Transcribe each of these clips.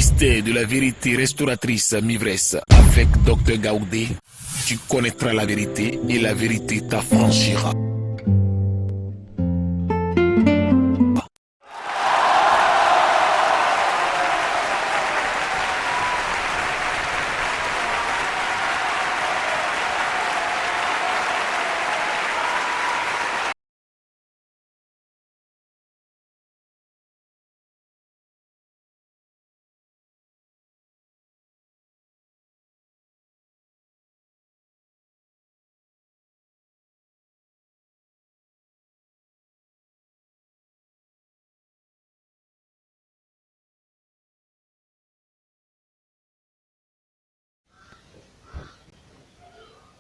mystère de la vérité restauratrice Mivresse avec Dr Gaoudé, tu connaîtras la vérité et la vérité t'affranchira.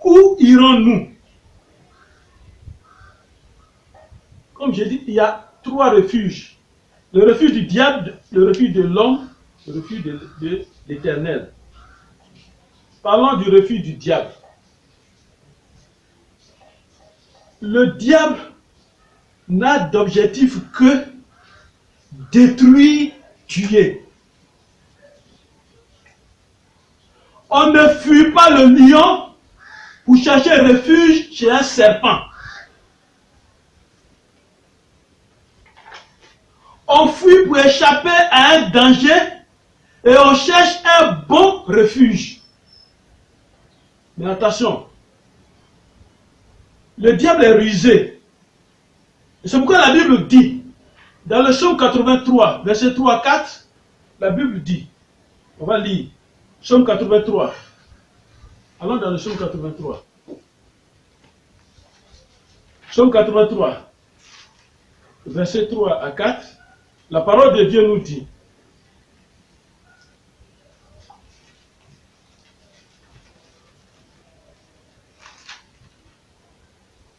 Où irons-nous? Comme j'ai dit, il y a 3 refuges. Le refuge du diable, le refuge de l'homme, le refuge de l'Éternel. Parlons du refuge du diable. Le diable n'a d'objectif que détruire, tuer. On ne fuit pas le lion pour chercher refuge chez un serpent. On fuit pour échapper à un danger et on cherche un bon refuge. Mais attention, le diable est rusé. C'est pourquoi la Bible dit, dans le psaume 83, verset 3 à 4, la Bible dit, on va lire, psaume 83. Allons dans le psaume 83. Psaume 83, verset 3 à 4, la parole de Dieu nous dit,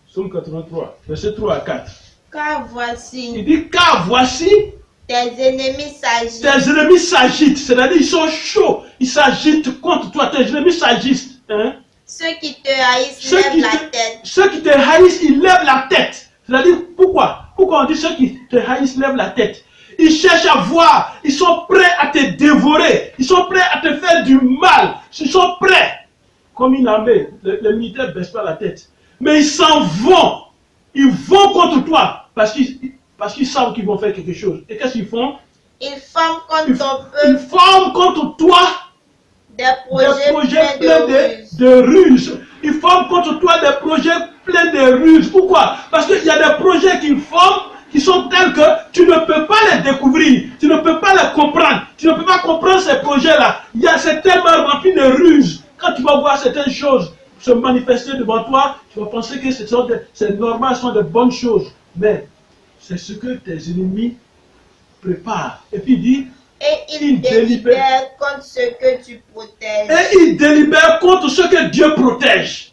psaume 83, verset 3 à 4. Car voici, Il dit, car voici, tes ennemis s'agitent. tes ennemis s'agitent, c'est-à-dire ils sont chauds, ils s'agitent contre toi, tes ennemis s'agitent. Hein? Ceux qui te haïssent lèvent la tête. Ceux qui te haïssent, ils lèvent la tête. C'est-à-dire, pourquoi? Pourquoi on dit ceux qui te haïssent lèvent la tête? Ils cherchent à voir, ils sont prêts à te dévorer, ils sont prêts à te faire du mal, ils sont prêts. Comme une armée, les militaires ne baissent pas la tête. Mais ils s'en vont, ils vont contre toi parce qu'ils savent qu'ils vont faire quelque chose. Et qu'est-ce qu'ils font? Ils forment contre Ils ton peuple forment contre toi des projets pleins de ruses. Ils forment contre toi des projets pleins de ruses. Pourquoi? Parce qu'il y a des projets qu'ils forment qui sont tels que tu ne peux pas les découvrir, tu ne peux pas les comprendre, tu ne peux pas comprendre ces projets-là. C'est tellement rempli de ruses. Quand tu vas voir certaines choses se manifester devant toi, tu vas penser que c'est normal, ce sont de bonnes choses. Mais c'est ce que tes ennemis préparent. Et puis il dit, et ils délibèrent contre ce que tu protèges. Et ils délibèrent contre ce que Dieu protège.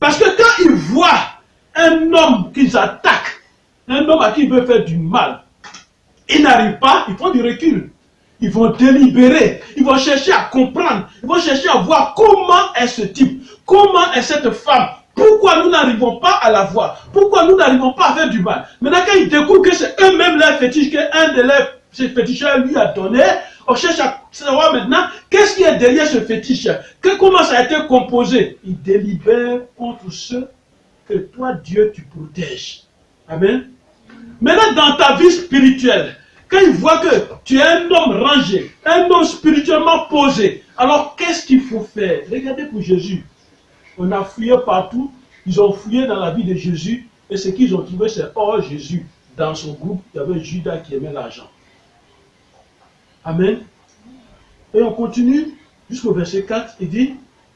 Parce que quand ils voient un homme qu'ils attaquent, un homme à qui ils veulent faire du mal, ils n'arrivent pas, ils font du recul. Ils vont délibérer, ils vont chercher à comprendre, ils vont chercher à voir comment est ce type, comment est cette femme, pourquoi nous n'arrivons pas à la voir, pourquoi nous n'arrivons pas à faire du mal. Maintenant quand ils découvrent que c'est eux-mêmes leur fétiche, qu'un de leurs féticheurs lui a donné, on cherche à savoir maintenant qu'est-ce qui est derrière ce fétiche, comment ça a été composé. Ils délibèrent contre ceux que toi Dieu tu protèges. Amen. Maintenant dans ta vie spirituelle, quand ils voient que tu es un homme rangé, un homme spirituellement posé, alors qu'est-ce qu'il faut faire? Regardez pour Jésus. On a fouillé partout, ils ont fouillé dans la vie de Jésus, et ce qu'ils ont trouvé, c'est hors Jésus. Dans son groupe, il y avait Judas qui aimait l'argent. Amen. Et on continue jusqu'au verset 4, il dit,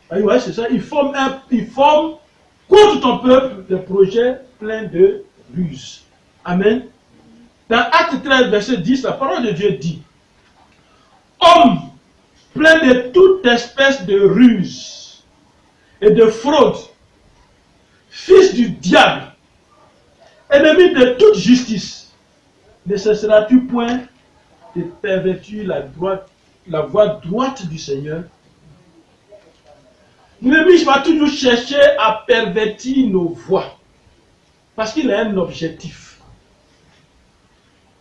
ah ouais, c'est ça, ils forment contre ton peuple des projets pleins de ruses. Amen. Dans Acte 13, verset 10, la parole de Dieu dit, homme plein de toute espèce de ruse et de fraude, fils du diable, ennemi de toute justice, ne cesseras-tu point de pervertir la voie droite du Seigneur? L'ennemi va toujours chercher à pervertir nos voies, parce qu'il a un objectif.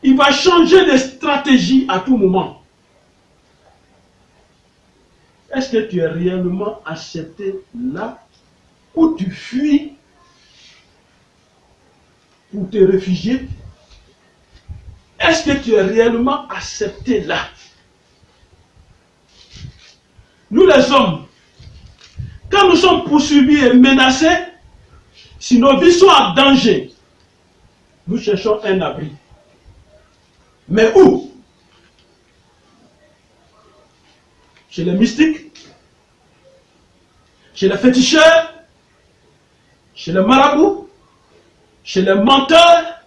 Il va changer de stratégie à tout moment. Est-ce que tu es réellement accepté là où tu fuis pour te réfugier? Est-ce que tu es réellement accepté là? Nous les hommes, quand nous sommes poursuivis et menacés, si nos vies sont en danger, nous cherchons un abri. Mais où? Chez les mystiques, chez les féticheurs, chez les marabouts, chez les menteurs.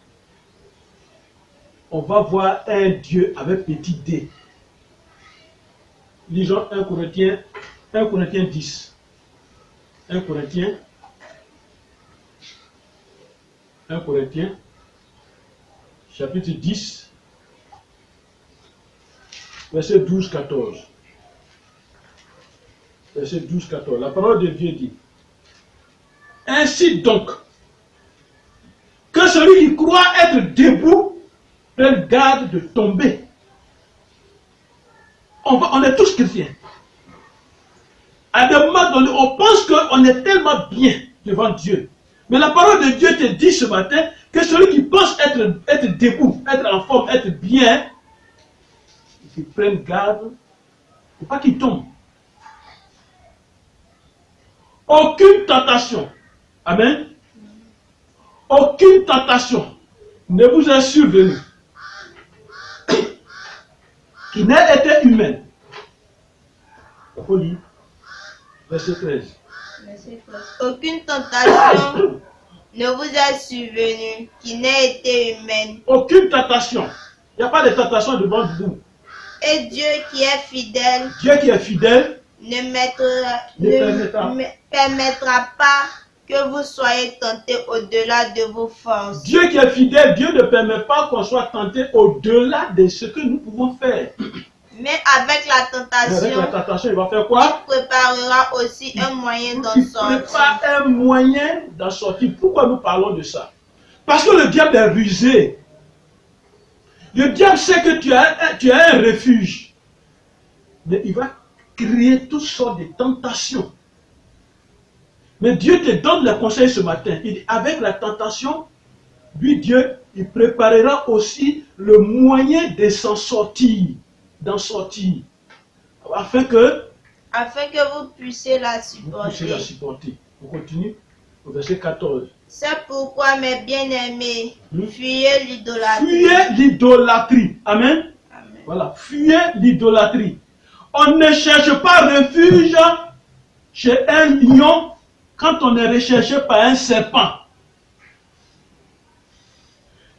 On va voir un Dieu avec petit d. Lisons 1 Corinthiens 10. 1 Corinthiens, chapitre 10, verset 12-14. Verset 12-14. La parole de Dieu dit: ainsi donc, que celui qui croit être debout prenne garde de tomber. On est tous chrétiens. À des moments donnés, on pense qu'on est tellement bien devant Dieu. Mais la parole de Dieu te dit ce matin que celui qui pense être debout, être en forme, être bien, qu'il prenne garde pour pas qu'il tombe. Aucune tentation, amen, aucune tentation ne vous est survenue qui n'ait été humaine. Folie. Verset 13. Aucune tentation ne vous est survenue qui n'ait été humaine. Aucune tentation. Il n'y a pas de tentation devant vous. Et Dieu qui est fidèle, ne permettra pas que vous soyez tentés au-delà de vos forces. Dieu qui est fidèle, Dieu ne permet pas qu'on soit tenté au-delà de ce que nous pouvons faire. Mais avec la tentation, il va faire quoi? Il préparera aussi un moyen d'en sortir. Il prépare un moyen d'en sortir. Pourquoi nous parlons de ça? Parce que le diable est rusé. Le diable sait que tu as un refuge. Mais il va créer toutes sortes de tentations. Mais Dieu te donne le conseil ce matin. Il dit, avec la tentation, lui Dieu, il préparera aussi le moyen de s'en sortir. D'en sortir. Afin que vous puissiez la supporter. On continue au verset 14. C'est pourquoi, mes bien-aimés, fuyez l'idolâtrie. Fuyez l'idolâtrie. Amen. Amen. Voilà, fuyez l'idolâtrie. On ne cherche pas refuge chez un lion quand on est recherché par un serpent.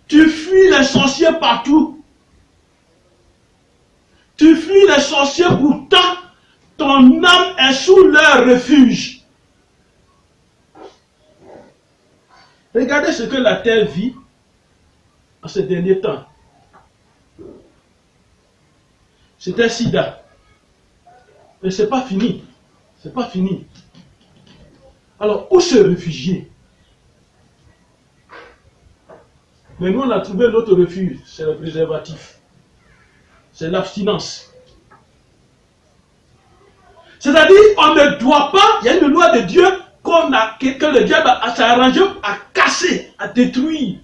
Tu fuis les sorciers partout. Tu fuis les sorciers, pourtant ton âme est sous leur refuge. Regardez ce que la terre vit en ces derniers temps. C'était sida. Mais ce n'est pas fini. C'est pas fini. Alors, où se réfugier? Mais nous, on a trouvé notre refuge. C'est le préservatif. C'est l'abstinence. C'est-à-dire, on ne doit pas, il y a une loi de Dieu que le diable s'est arrangé à casser, à détruire.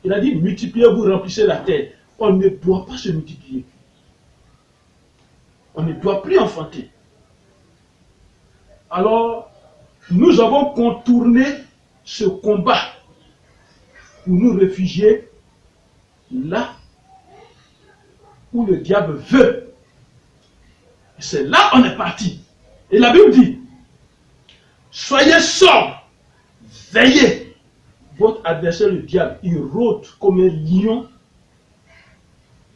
Il a dit, multipliez-vous, remplissez la terre. On ne doit pas se multiplier. On ne doit plus enfanter. Alors, nous avons contourné ce combat pour nous réfugier là où le diable veut. Et c'est là on est parti. Et la Bible dit, soyez sobres, veillez. Votre adversaire le diable, il rôde comme un lion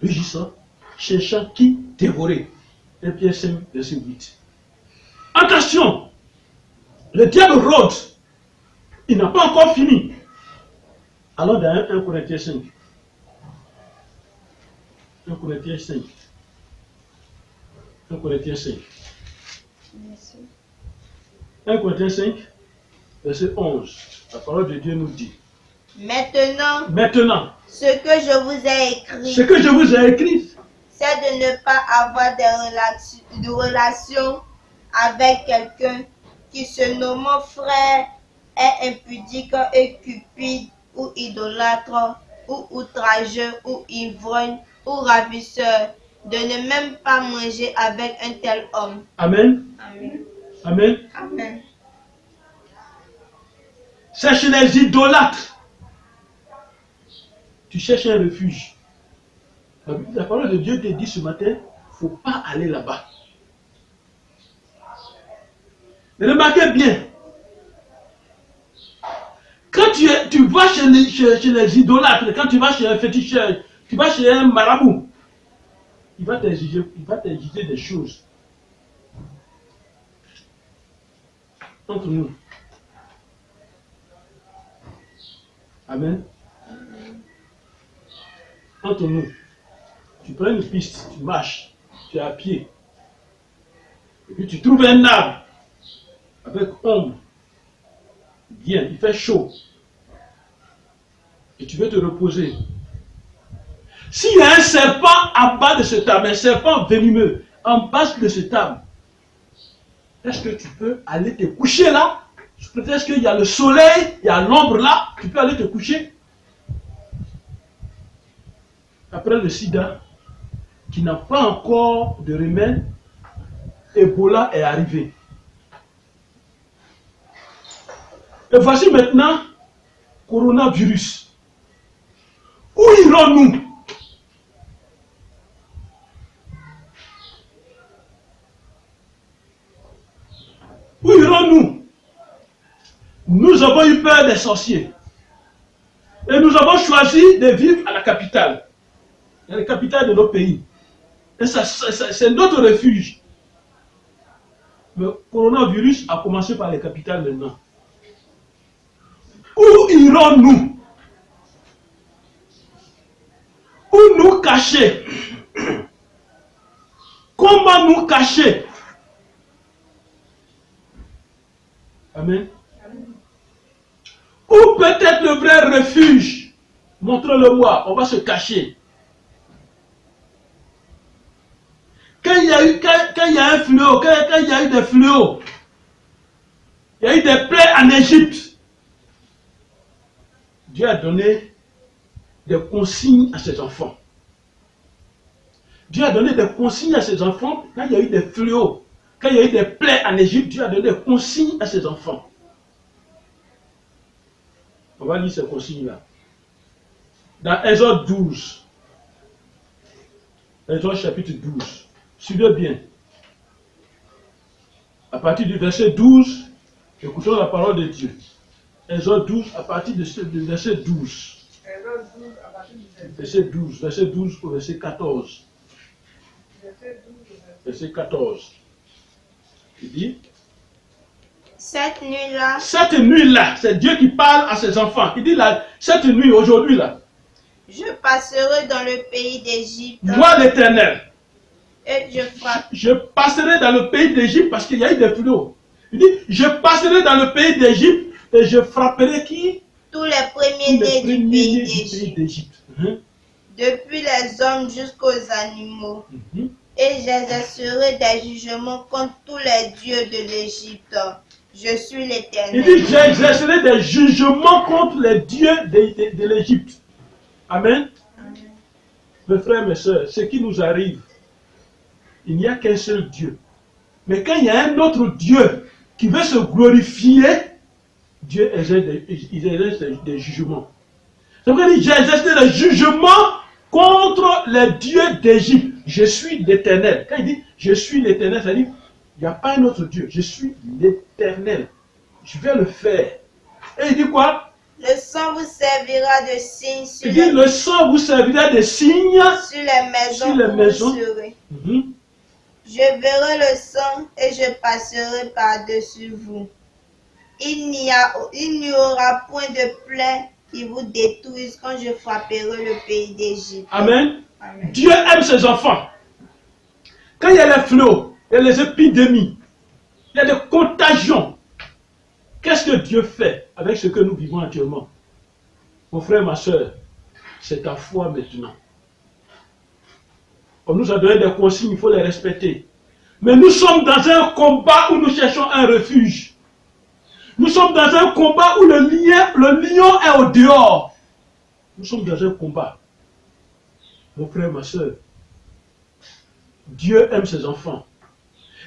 rugissant, cherchant qui dévorer. 1 Pierre 5, verset 8. Attention, le diable rôde. Il n'a pas encore fini. Allons dans 1 Corinthiens 5. 1 Corinthiens 5. 1 Corinthiens 5. 1 Corinthiens 5, verset 11. La parole de Dieu nous dit. Maintenant, ce que je vous ai écrit, c'est c'est de ne pas avoir de relations avec quelqu'un qui se nommant frère est impudique et cupide ou idolâtre ou outrageux ou ivrogne ou ravisseur, de ne même pas manger avec un tel homme. Amen. Amen. Amen. Amen. C'est chez les idolâtres. Tu cherches un refuge. La parole de Dieu te dit ce matin, il ne faut pas aller là-bas. Remarquez bien. Quand tu vas chez les idolâtres, quand tu vas chez un féticheur, tu vas chez un marabout, il va t'exiger des choses. Entre nous. Amen. Entre nous. Tu prends une piste, tu marches, tu es à pied. Et puis tu trouves un arbre avec ombre. Bien, il fait chaud. Et tu veux te reposer. S'il y a un serpent en bas de cet arbre, un serpent venimeux, en bas de cet arbre, est-ce que tu peux aller te coucher là? Peut-être qu'il y a le soleil, il y a l'ombre là, tu peux aller te coucher. Après le sida, qui n'a pas encore de remède, Ebola est arrivé. Et voici maintenant coronavirus. Où irons-nous? Où irons-nous? Nous avons eu peur des sorciers. Et nous avons choisi de vivre à la capitale. À la capitale de notre pays. Et c'est notre refuge. Le coronavirus a commencé par les capitales maintenant. Où irons-nous? Où nous cacher? Comment nous cacher? Amen. Où peut être le vrai refuge? Montre-le-moi, on va se cacher. Quand il y a un fléau, quand il y a eu des fléaux, il y a eu des plaies en Égypte. Dieu a donné des consignes à ses enfants. Dieu a donné des consignes à ses enfants quand il y a eu des fléaux, quand il y a eu des plaies en Égypte. Dieu a donné des consignes à ses enfants. On va lire ces consignes-là. Dans Exode 12. Exode chapitre 12. Suivez bien. À partir du verset 12, écoutons la parole de Dieu. Exode 12, à partir du verset 12. Exode 12, à partir du Verset 12 au verset 14. Verset 14. Il dit, Cette nuit-là, c'est Dieu qui parle à ses enfants. Il dit là, cette nuit, aujourd'hui là, je passerai dans le pays d'Égypte. moi l'Éternel, Et je frappe. je passerai dans le pays d'Égypte parce qu'il y a eu des fléaux. Il dit, je passerai dans le pays d'Égypte et je frapperai qui? Tous les premiers-nés du pays d'Égypte. d'Égypte. Depuis les hommes jusqu'aux animaux. Et j'exercerai des jugements contre tous les dieux de l'Égypte. Je suis Il l'Éternel. dit, j'exercerai des jugements contre les dieux de l'Égypte. Amen. Mes frères, mes soeurs, ce qui nous arrive, il n'y a qu'un seul Dieu. Mais quand il y a un autre Dieu qui veut se glorifier, Dieu exerce des jugements. C'est pourquoi il dit, j'exerce des jugements contre les dieux d'Égypte. Je suis l'Éternel. Quand il dit, je suis l'Éternel, ça dit, il n'y a pas un autre Dieu. Je suis l'Éternel. Je vais le faire. Et il dit quoi? Le sang vous servira de signe sur, Il dit, le sang vous servira de signe sur les maisons sur les où maisons. vous serez. Je verrai le sang et je passerai par-dessus vous. Il n'y aura point de plaie qui vous détruise quand je frapperai le pays d'Égypte. Amen. Amen. Dieu aime ses enfants. Quand il y a les fléaux, il y a les épidémies, il y a des contagions. Qu'est-ce que Dieu fait avec ce que nous vivons actuellement? Mon frère, ma soeur, c'est ta foi maintenant. On nous a donné des consignes, il faut les respecter. Mais nous sommes dans un combat où nous cherchons un refuge. Nous sommes dans un combat où le lion est au dehors. Nous sommes dans un combat. Mon frère, ma soeur, Dieu aime ses enfants.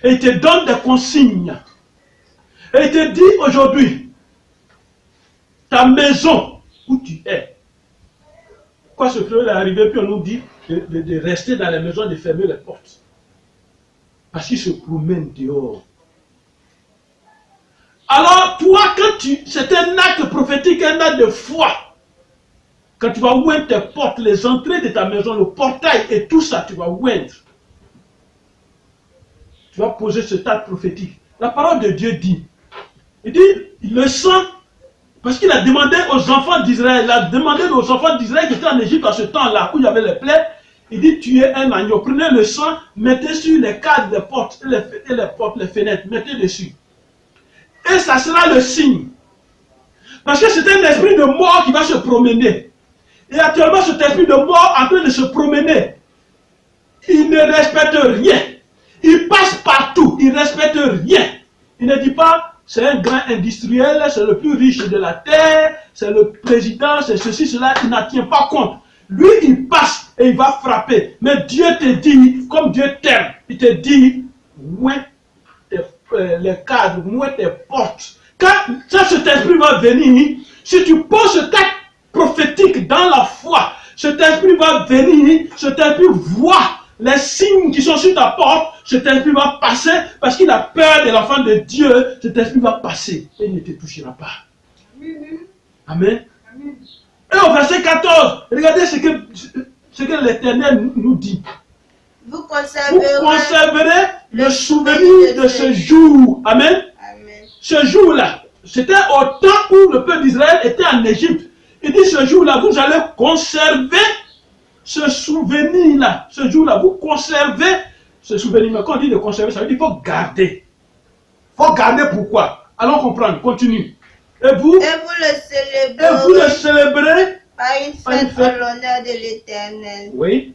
Et il te donne des consignes. Et il te dit aujourd'hui, ta maison où tu es. Quoi, ce frère est arrivé, puis on nous dit de rester dans la maison, de fermer les portes. Parce qu'il se promène dehors. Alors, toi, c'est un acte prophétique, un acte de foi. Quand tu vas ouvrir tes portes, les entrées de ta maison, le portail et tout ça, tu vas ouvrir. Tu vas poser ce acte prophétique. La parole de Dieu dit, il dit, le sang, parce qu'il a demandé aux enfants d'Israël, qui étaient en Égypte à ce temps-là, où il y avait les plaies, il dit, tuez un agneau, prenez le sang, mettez sur les cadres des portes, les fenêtres, mettez dessus. Et ça sera le signe. Parce que c'est un esprit de mort qui va se promener. Et actuellement, cet esprit de mort en train de se promener. Il ne respecte rien. Il passe partout. Il ne respecte rien. Il ne dit pas, c'est un grand industriel, c'est le plus riche de la terre, c'est le président, c'est ceci, cela. Il n'en tient pas compte. Lui, il passe et il va frapper. Mais Dieu te dit, comme Dieu t'aime, il te dit, ouais, les cadres, ouais, tes portes. Quand cet esprit va venir, si tu poses cet acte prophétique dans la foi, cet esprit va venir, cet esprit voit les signes qui sont sur ta porte, cet esprit va passer parce qu'il a peur de l'enfant de Dieu, cet esprit va passer et il ne te touchera pas. Amen. Et au verset 14, regardez ce que l'Éternel nous dit. Vous conserverez le souvenir de ce jour. Amen. Amen. Ce jour-là, c'était au temps où le peuple d'Israël était en Égypte. Il dit ce jour-là, vous allez conserver ce souvenir-là. Ce jour-là, vous conservez ce souvenir. Mais quand on dit de conserver, ça veut dire qu'il faut garder. Il faut garder pourquoi? Allons comprendre, continue. Et vous le célébrez par une fête en l'honneur de l'Éternel. Oui.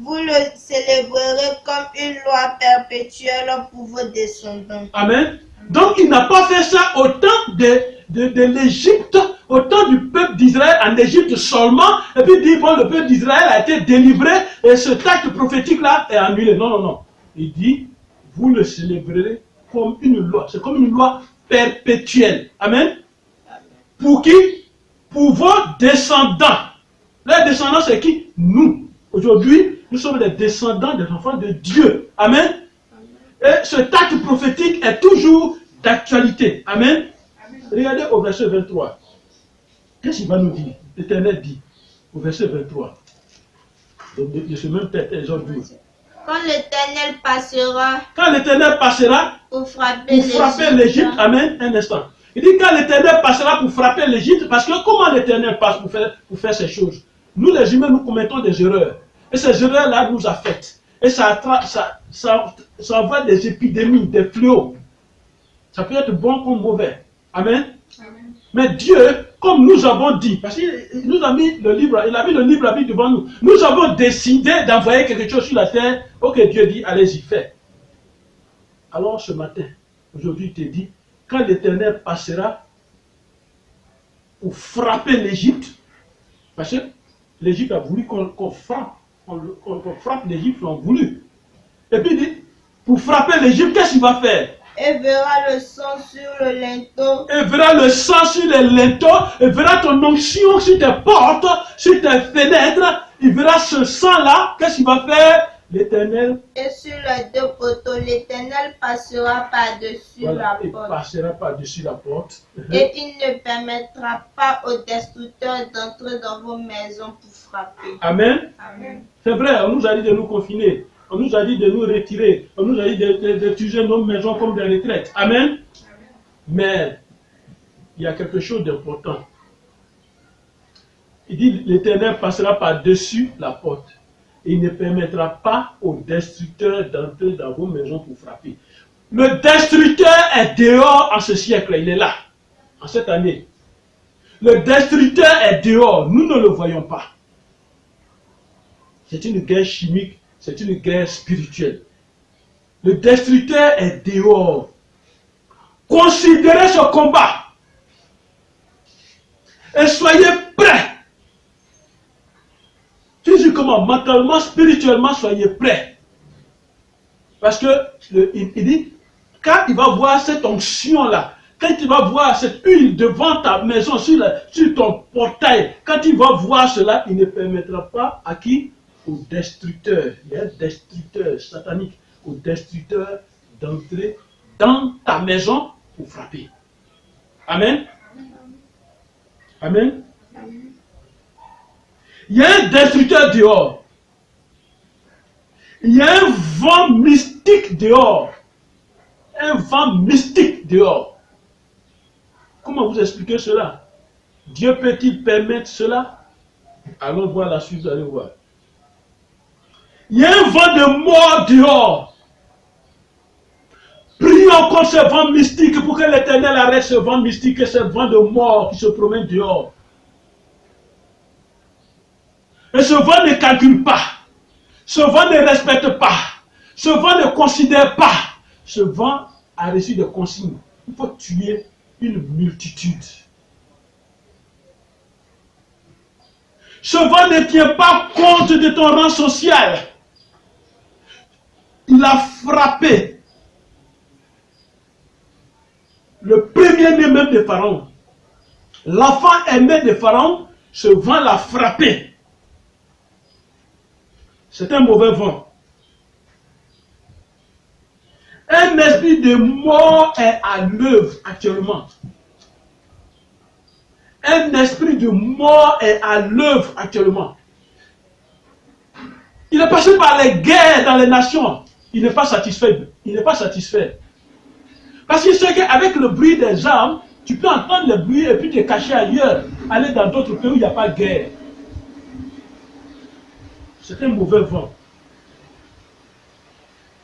Vous le célébrerez comme une loi perpétuelle pour vos descendants. Amen. Donc il n'a pas fait ça au temps de l'Égypte, au temps du peuple d'Israël en Égypte seulement, et puis il dit, bon, le peuple d'Israël a été délivré, et ce acte prophétique-là est annulé. Non, non, non. Il dit, vous le célébrerez comme une loi. C'est comme une loi perpétuelle. Amen. Pour qui? Pour vos descendants. Les descendants, c'est qui? Nous. Aujourd'hui, nous sommes les descendants des enfants de Dieu. Amen. Et ce acte prophétique est toujours d'actualité. Amen. Regardez au verset 23. Qu'est-ce qu'il va nous dire? L'Éternel dit au verset 23. De ce même texte, Exode 12. Quand l'Éternel passera. Quand l'Éternel passera pour frapper l'Égypte. Amen. Un instant. Il dit quand l'Éternel passera pour frapper l'Égypte, parce que comment l'Éternel passe pour faire ces choses? Nous les humains, nous commettons des erreurs. Et ces erreurs-là nous affectent. Et ça envoie des épidémies, des fléaux. Ça peut être bon comme mauvais. Amen. Amen. Mais Dieu, comme nous avons dit, parce qu'il nous a mis le livre, il a mis le livre à vie devant nous. Nous avons décidé d'envoyer quelque chose sur la terre. Ok, Dieu dit, allez-y, fais. Alors ce matin, aujourd'hui, il te dit, quand l'Éternel passera pour frapper l'Égypte, parce que l'Égypte a voulu qu'on frappe. Qu'on frappe l'Égypte, l'ont voulu. Et puis il dit, pour frapper l'Égypte, qu'est-ce qu'il va faire? Et verra le sang sur le linteau. Et verra le sang sur les linteaux. Et verra ton onction sur tes portes, sur tes fenêtres. Il verra ce sang-là. Qu'est-ce qu'il va faire? L'Éternel. Et sur les deux poteaux, l'Éternel passera par-dessus la porte. Il passera par-dessus la porte. Et il ne permettra pas aux destructeurs d'entrer dans vos maisons pour frapper. Amen. Amen. C'est vrai, on nous a dit de nous confiner. On nous a dit de nous retirer. On nous a dit d'utiliser nos maisons comme des retraites. Amen. Amen. Mais il y a quelque chose d'important. Il dit l'Éternel passera par-dessus la porte. Il ne permettra pas aux destructeurs d'entrer dans vos maisons pour frapper. Le destructeur est dehors en ce siècle. Il est là, en cette année. Le destructeur est dehors. Nous ne le voyons pas. C'est une guerre chimique. C'est une guerre spirituelle. Le destructeur est dehors. Considérez ce combat. Et soyez prêts. Physiquement, mentalement, spirituellement, soyez prêts. Parce que il dit, quand il va voir cette onction-là, quand il va voir cette huile devant ta maison, sur ton portail, quand il va voir cela, il ne permettra pas à qui? Au destructeur. Il y a un destructeur satanique, au destructeur d'entrer dans ta maison pour frapper. Amen. Amen. Il y a un destructeur dehors. Il y a un vent mystique dehors. Un vent mystique dehors. Comment vous expliquer cela? Dieu peut-il permettre cela? Allons voir la suite, allez voir. Il y a un vent de mort dehors. Prions contre ce vent mystique pour que l'Éternel arrête ce vent mystique et ce vent de mort qui se promène dehors. Et ce vent ne calcule pas. Ce vent ne respecte pas. Ce vent ne considère pas. Ce vent a reçu des consignes. Il faut tuer une multitude. Ce vent ne tient pas compte de ton rang social. Il a frappé le premier-né même de Pharaon. L'enfant aimé de Pharaon, ce vent l'a frappé. C'est un mauvais vent. Un esprit de mort est à l'œuvre actuellement. Un esprit de mort est à l'œuvre actuellement. Il est passé par les guerres dans les nations. Il n'est pas satisfait. Il n'est pas satisfait. Parce qu'il sait qu'avec le bruit des armes, tu peux entendre le bruit et puis te cacher ailleurs. Aller dans d'autres pays où il n'y a pas de guerre. C'est un mauvais vent.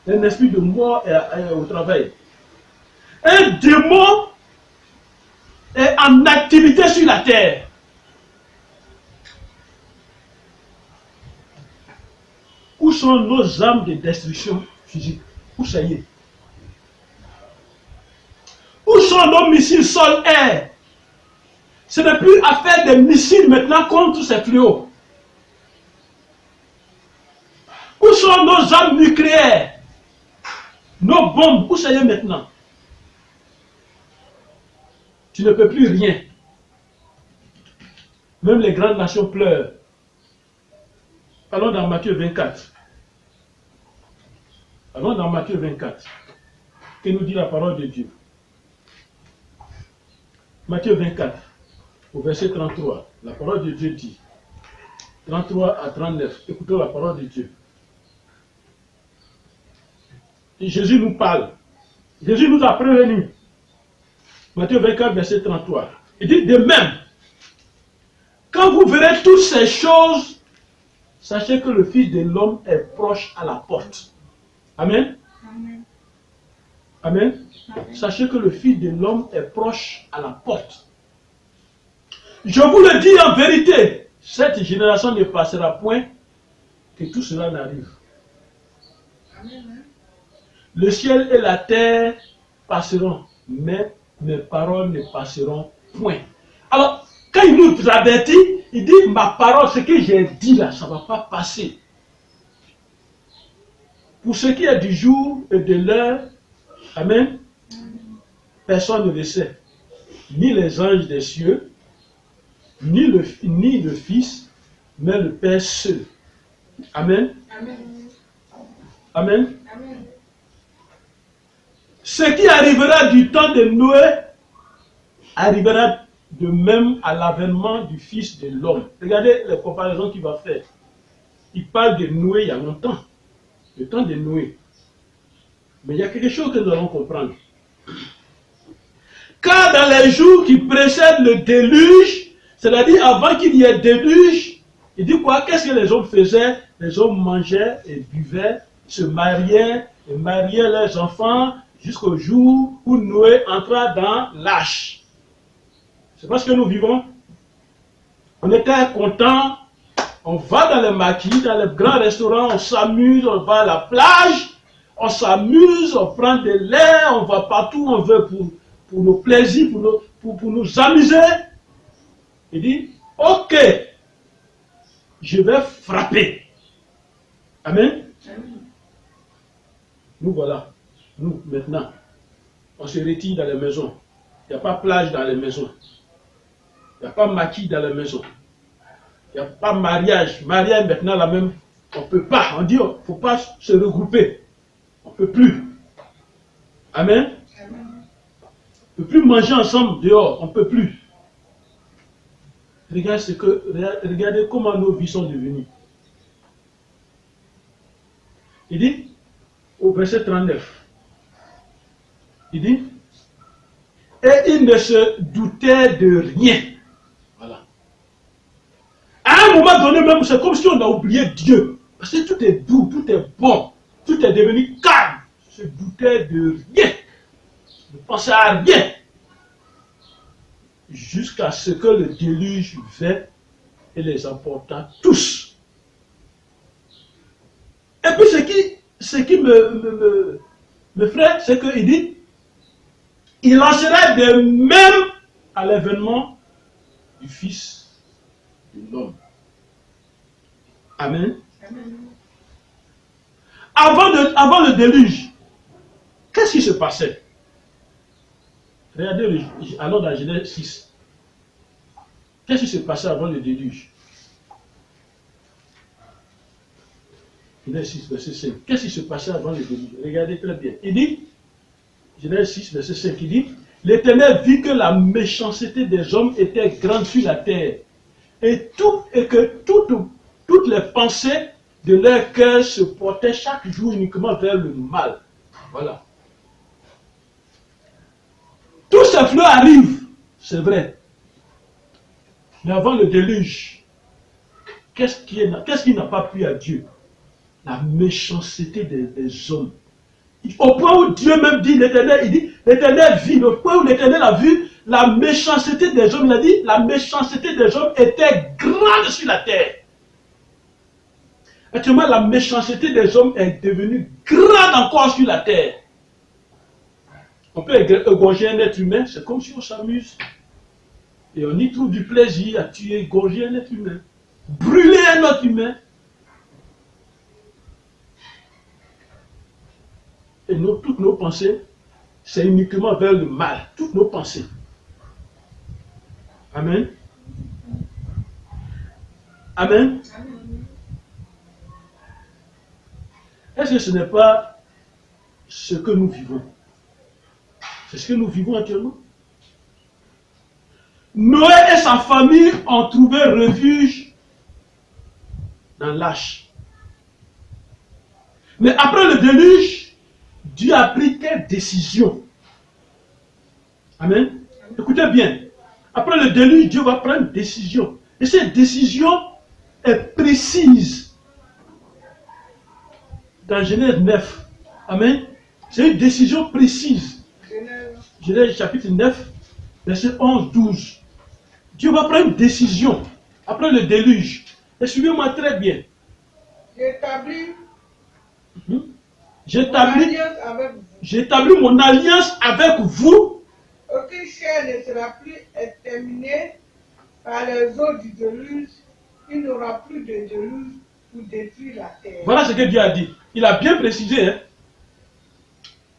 Un esprit de mort est au travail. Un démon est en activité sur la terre. Où sont nos armes de destruction physique? Où ça y est? Où sont nos missiles sol-air? Ce n'est plus à faire des missiles maintenant contre ces fléaux. Où sont nos armes nucléaires? Nos bombes, où ça y est maintenant? Tu ne peux plus rien. Même les grandes nations pleurent. Allons dans Matthieu 24. Allons dans Matthieu 24. Que nous dit la parole de Dieu? Matthieu 24, au verset 33. La parole de Dieu dit, 33 à 39. Écoutons la parole de Dieu. Et Jésus nous parle. Jésus nous a prévenus. Matthieu 24, verset 33. Il dit de même, quand vous verrez toutes ces choses, sachez que le Fils de l'homme est proche à la porte. Amen. Amen. Amen. Amen. Sachez que le Fils de l'homme est proche à la porte. Je vous le dis en vérité, cette génération ne passera point que tout cela n'arrive. Amen. Le ciel et la terre passeront, mais mes paroles ne passeront point. Alors, quand il nous avertit, il dit, ma parole, ce que j'ai dit là, ça ne va pas passer. Pour ce qui est du jour et de l'heure, amen, personne ne le sait. Ni les anges des cieux, ni le Fils, mais le Père seul. Amen. Amen. Amen. Amen. Ce qui arrivera du temps de Noé arrivera de même à l'avènement du Fils de l'homme. Regardez les comparaisons qu'il va faire. Il parle de Noé il y a longtemps. Le temps de Noé. Mais il y a quelque chose que nous allons comprendre. Car dans les jours qui précèdent le déluge, c'est-à-dire avant qu'il y ait déluge, il dit quoi? Qu'est-ce que les hommes faisaient? Les hommes mangeaient et buvaient, se mariaient et mariaient leurs enfants, jusqu'au jour où Noé entra dans l'arche. C'est parce que nous vivons. On était contents, on va dans les maquis, dans les grands restaurants, on s'amuse, on va à la plage, on s'amuse, on prend de l'air, on va partout, on veut pour nos plaisirs, pour nous amuser. Il dit, ok, je vais frapper. Amen. Nous voilà, nous maintenant, on se retire dans les maisons. Il n'y a pas plage dans les maisons. Il n'y a pas maquis dans les maisons. Il n'y a pas mariage. Mariage maintenant, la même, on ne peut pas. On dit, il ne faut pas se regrouper. On ne peut plus. Amen. On ne peut plus manger ensemble dehors. On ne peut plus. Regardez comment nos vies sont devenues. Il dit, au verset 39, il dit, et il ne se doutait de rien. Voilà. À un moment donné même, c'est comme si on a oublié Dieu. Parce que tout est doux, tout est bon, tout est devenu calme. Il ne se doutait de rien. Il ne pensait à rien. Jusqu'à ce que le déluge vint et les emporta tous. Et puis ce qui me frappe, c'est qu'il dit, il lancera de même à l'événement du Fils de l'homme. Amen. Avant le déluge, qu'est-ce qui se passait? Regardez, allons dans Genèse 6. Qu'est-ce qui se passait avant le déluge? Genèse 6, verset 5. Qu'est-ce qui se passait avant le déluge? Regardez très bien. Il dit, Genèse 6, verset 5, il dit, l'Éternel vit que la méchanceté des hommes était grande sur la terre, et que toutes les pensées de leur cœur se portaient chaque jour uniquement vers le mal. Voilà. Tous ces fleurs arrivent, c'est vrai. Mais avant le déluge, qu'est-ce qui n'a pas plu à Dieu? La méchanceté des hommes. Au point où Dieu même dit, l'Éternel vit, au point où l'Éternel a vu la méchanceté des hommes, il a dit, la méchanceté des hommes était grande sur la terre. Actuellement, la méchanceté des hommes est devenue grande encore sur la terre. On peut égorger un être humain, c'est comme si on s'amuse. Et on y trouve du plaisir à tuer, égorger un être humain. Brûler un autre humain. Et toutes nos pensées, c'est uniquement vers le mal. Toutes nos pensées. Amen. Amen. Est-ce que ce n'est pas ce que nous vivons? C'est ce que nous vivons actuellement. Noé et sa famille ont trouvé refuge dans l'arche. Mais après le déluge, Dieu a pris quelle décision? Amen. Écoutez bien. Après le déluge, Dieu va prendre une décision. Et cette décision est précise. Dans Genèse 9. Amen. C'est une décision précise. Genèse chapitre 9, verset 11-12. Dieu va prendre une décision après le déluge. Et suivez-moi très bien. J'établis mon alliance avec vous. Aucune chair ne sera plus exterminée par les eaux du déluge. Il n'y aura plus de déluge pour détruire la terre. Voilà ce que Dieu a dit. Il a bien précisé. Hein?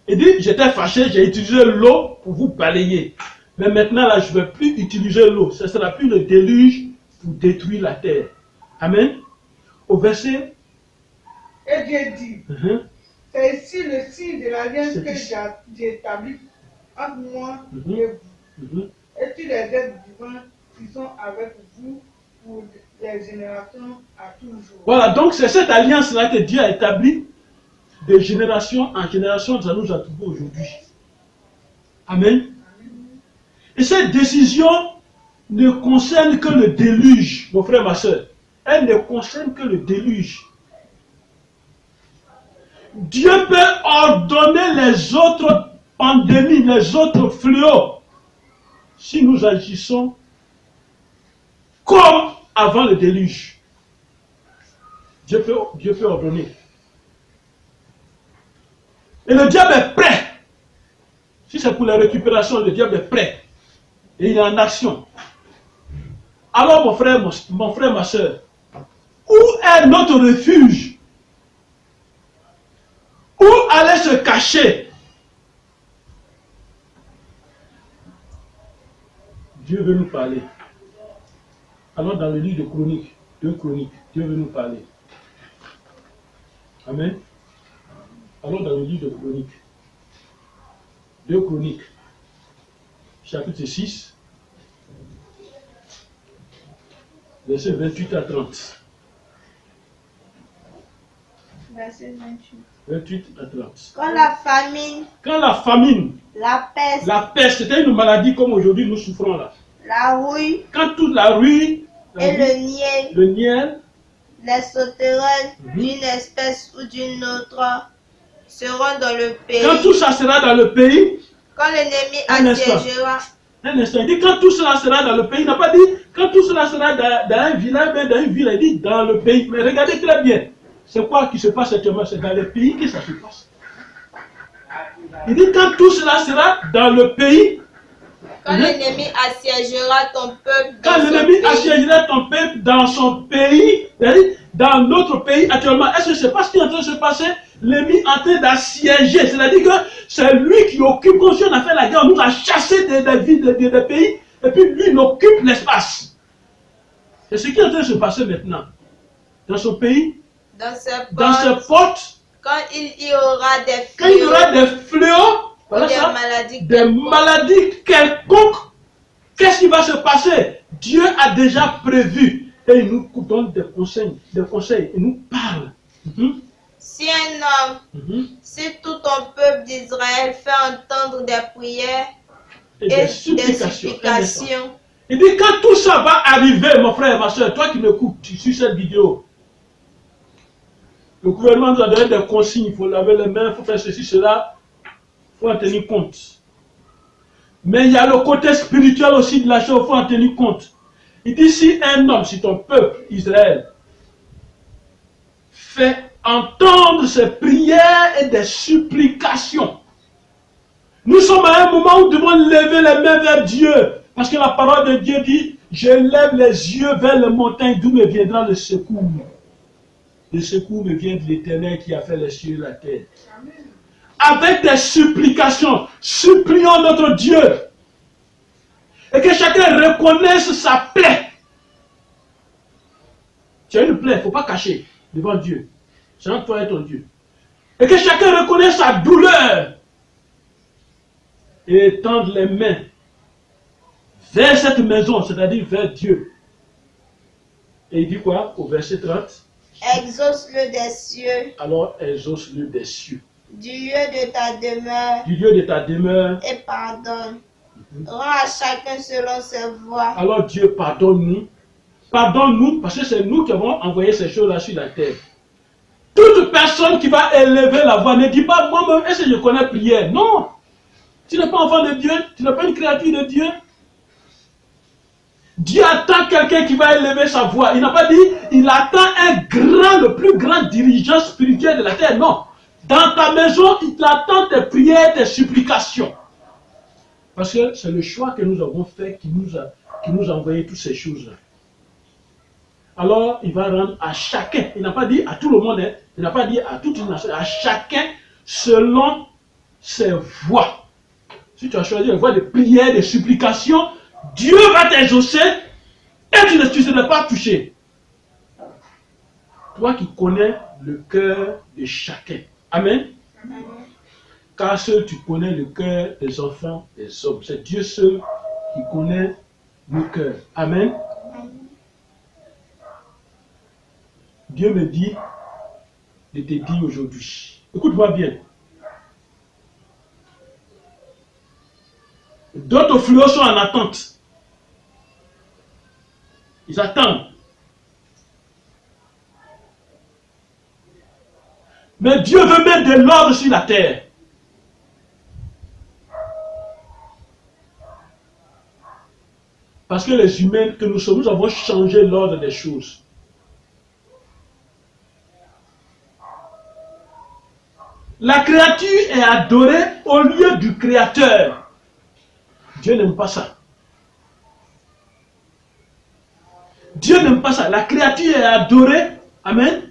Il dit, j'étais fâché, j'ai utilisé l'eau pour vous balayer. Mais maintenant, là, je ne vais plus utiliser l'eau. Ce ne sera plus le déluge pour détruire la terre. Amen. Au verset... Et Dieu dit, c'est ici le signe de l'alliance que j'ai établi entre moi et vous. Et tous les êtres vivants qui sont avec vous pour les générations à toujours. Voilà, donc c'est cette alliance-là que Dieu a établie de génération en génération, ça nous a trouvé aujourd'hui. Amen. Et cette décision ne concerne que le déluge, mon frère, ma soeur. Elle ne concerne que le déluge. Dieu peut ordonner les autres pandémies, les autres fléaux, si nous agissons comme avant le déluge. Dieu peut ordonner. Et le diable est prêt. Si c'est pour la récupération, le diable est prêt. Et il est en action. Alors mon frère, ma soeur, où est notre refuge? Où aller se cacher? Dieu veut nous parler. Alors dans le livre de Chroniques, 2 Chroniques, Dieu veut nous parler. Amen. Alors dans le livre de Chroniques, 2 Chroniques, chapitre 6, versets 28 à 30. Verset 28. 28 à 30. Quand la famine, la peste, c'était une maladie comme aujourd'hui nous souffrons là. la rouille Quand toute la rouille, et le niel, les sauterelles d'une espèce ou d'une autre seront dans le pays. quand tout ça sera dans le pays, Quand l'ennemi Un instant. assiégera, un instant, il dit quand tout cela sera dans le pays, il n'a pas dit quand tout cela sera dans un village, mais dans une ville, il dit dans le pays. Mais regardez très bien, c'est quoi qui se passe actuellement? C'est dans le pays que ça se passe. Il dit quand tout cela sera dans le pays, quand l'ennemi assiégera ton peuple dans quand son l'ennemi pays, assiégera ton peuple dans son pays, c'est-à-dire dans notre pays actuellement, est-ce que c'est pas ce qui est en train de se passer? L'ennemi est en train d'assiéger, c'est-à-dire que c'est lui qui occupe, comme si on a fait la guerre, on nous a chassé des villes, des pays, et puis lui il occupe l'espace. C'est ce qui est en train de se passer maintenant. Dans son pays, dans ses dans ses portes, portes, quand il y aura des quand il y fléaux, aura des fléaux, voilà des ça, maladies des maladies quelconques, qu'est-ce qui va se passer? Dieu a déjà prévu et il nous donne des conseils, il nous parle. Si un homme, si tout ton peuple d'Israël fait entendre des prières Et et des supplications. Il dit quand tout ça va arriver, mon frère et ma soeur, toi qui m'écoutes sur cette vidéo, le gouvernement nous a donné des consignes, il faut laver les mains, il faut faire ceci, cela, il faut en tenir compte. Mais il y a le côté spirituel aussi de la chose, il faut en tenir compte. Il dit si un homme, si ton peuple, Israël, fait entendre ses prières et des supplications. Nous sommes à un moment où nous devons lever les mains vers Dieu. Parce que la parole de Dieu dit, je lève les yeux vers les montagnes d'où me viendra le secours. Le secours me vient de l'Éternel qui a fait les cieux et la terre. Avec des supplications, supplions notre Dieu. Et que chacun reconnaisse sa plaie. Tu as une plaie, il ne faut pas cacher devant Dieu. C'est entre toi et ton Dieu. Et que chacun reconnaisse sa douleur. Et étendre les mains vers cette maison, c'est-à-dire vers Dieu. Et il dit quoi au verset 30? exauce-le des cieux, Alors exauce-le des cieux. du lieu de ta demeure, Du lieu de ta demeure. et pardonne. Rends à chacun selon ses voies. Alors Dieu pardonne-nous. Pardonne-nous parce que c'est nous qui avons envoyé ces choses-là sur la terre. Toute personne qui va élever la voix ne dit pas moi-même, est-ce que je connais prière? Non. Tu n'es pas enfant de Dieu, tu n'es pas une créature de Dieu. Dieu attend quelqu'un qui va élever sa voix. Il n'a pas dit, il attend le plus grand dirigeant spirituel de la terre. Non. Dans ta maison, il attend tes prières, tes supplications. Parce que c'est le choix que nous avons fait qui nous a envoyé toutes ces choses-là. Alors, il va rendre à chacun, il n'a pas dit à tout le monde, hein, il n'a pas dit à toute une nation, à chacun selon ses voies. Si tu as choisi une voie de prière, de supplication, Dieu va t'exaucer et tu ne seras pas touché. Toi qui connais le cœur de chacun. Amen. Amen. Car seul tu connais le cœur des enfants, des hommes. C'est Dieu seul qui connaît nos cœurs. Amen. Dieu me dit de te dire aujourd'hui. Écoute-moi bien. D'autres fléaux sont en attente. Ils attendent. Mais Dieu veut mettre de l'ordre sur la terre. Parce que les humains que nous sommes, nous avons changé l'ordre des choses. La créature est adorée au lieu du Créateur. Dieu n'aime pas ça. Dieu n'aime pas ça. La créature est adorée. Amen.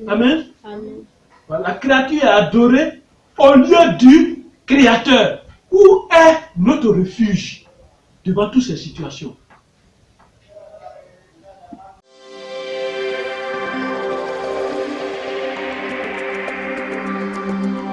Amen. Amen. La créature est adorée au lieu du Créateur. Où est notre refuge devant toutes ces situations?